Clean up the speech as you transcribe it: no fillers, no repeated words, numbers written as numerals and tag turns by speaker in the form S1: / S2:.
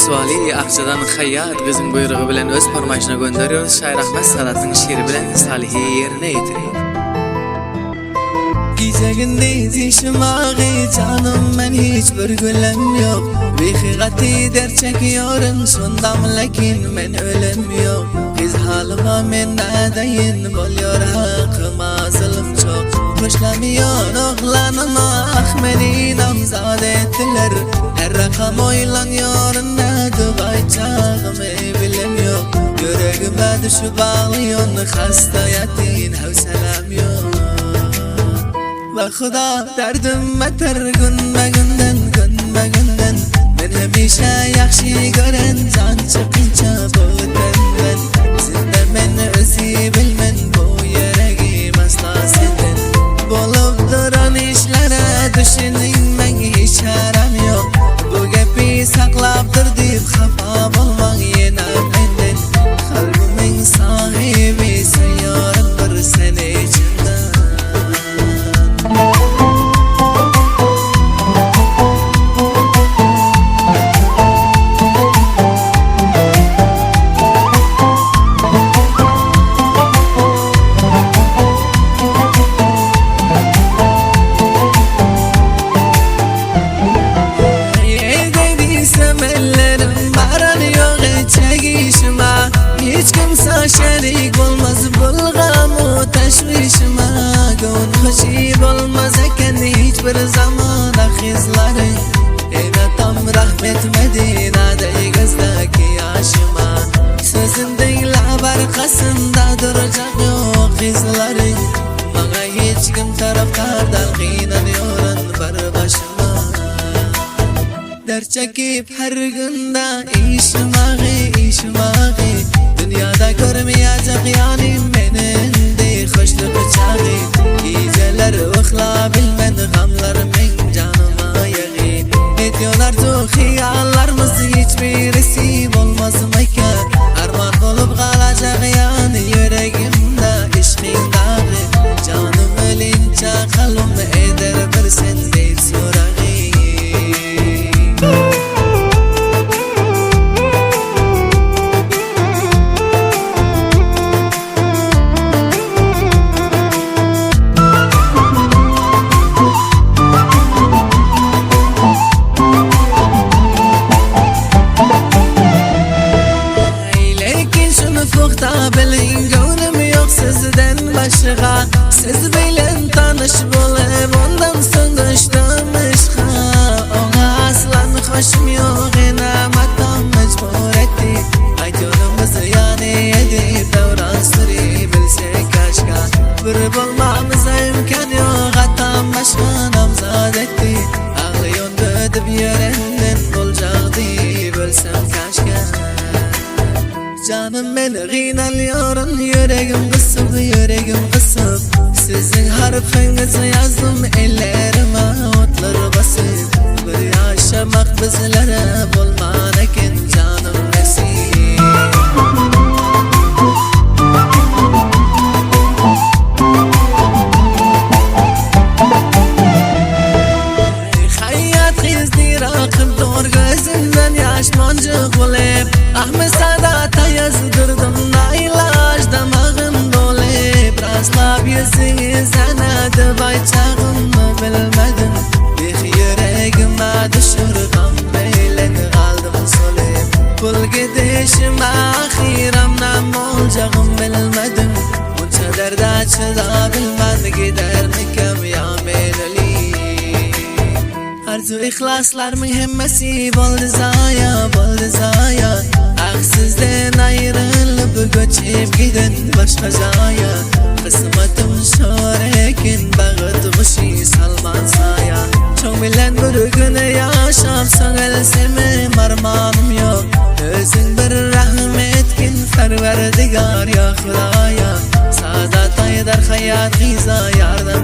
S1: Suali Akçadan Hayyat kızın buyruğu bilen öz parmaşına gönderiyoruz. Şair Ahmet Sadat'ın şiiri bilen Salih'i yerine yitiriyor.
S2: Gece gündüz işim ağı canım, ben hiçbir gülüm yok. Vihigati der çekiyorum şundam, lakin ben ölüm yok. Kız halıma men nadayin boluyor, hakkıma zulüm çok. Hoşlamıyor oğlanıma Ahmedi namzad ettiler. Her rakam oylanıyor, ne duvay çağımı bilemiyor. Yüreğime düşüp ağlıyorsun, hasta yatin havselam yok. Ve Xuda derdim beter günme günden, günme günden. Ben hemişe yakşı gören, can çıkınca bu tenden. Zinde men özü bilmen, bu yüreğim asla senden. Bolup duran işlere düşünün, ben hiç haram yok. Bu gepi saklaptır deyip hafa bulmak yine benden. Kalbimin sahibi seviyorum bir sene içinden. Hiç kimse şerik olmaz bulgamı teşvişime. Gün hoşib olmaz eken hiçbir zaman ahizları. Ene tam rahmet Medine'de gözdeki yaşıma. Sözün değil arkasında duracak yok izleri. Bana hiç kim taraftardan kıynanıyorsun bir başıma. Dert çekip her günde işim ağı. Dünyada görmeyecek yani benim de hoşluk çağı. Geceler uykla bilmen gamlarımın canıma yağı. Ediyorlar tu hiyallarımız hiçbirisi olmaz mıyken. Arman olup kalacak yani yüreğimde işkin dağı. Canım ölünce kalım eder bir sen değil sorağı. Bilin gönlüm yok sizden başka. Siz bilen tanış bulup ondan sonra düştüm aşka. Ona aslan hoşum yok, inamatam mecbur etti. Aydınımızı yani edip davran sürü bilsek aşka. Bir bulmamıza imkan yok, hatam başka namzad etti. Ağlıyorsun ödüp yerinden bulacaktı bilsem kaşka. Canım beni gıynalıyorsun, yüreğim kısıp. Sizin harfinizi yazdım ellerime otları basıp. Bir yaşamak bizlere bulman eken canım nasip. Hayat kızdı rakım doğru gözünden yaş moncuk olup. Ahmet Sadat'a yazdırdım nailaj damağım dolup. Raslap yüzünü sana dıvay çağımı bilmedim. Bir yüreğime düşür gam beylen kaldım solup. Kul gidişime ahiramdan olacağım bilmedim. Bunca derde çıdabilmem gider nikem ya melali. Arzu ihlaslar mühemmesi boldu zaya. Sizden ayrılıp göçüp giden başka zaya. Kısmetim şorekin bağıtmışı salman saya. Çok bilen bir güne yaşam söylesem armağanım yok. Özün bir rahmetkin ferverdigar ya Xudaya. Sadat Aydar hayat giza yardım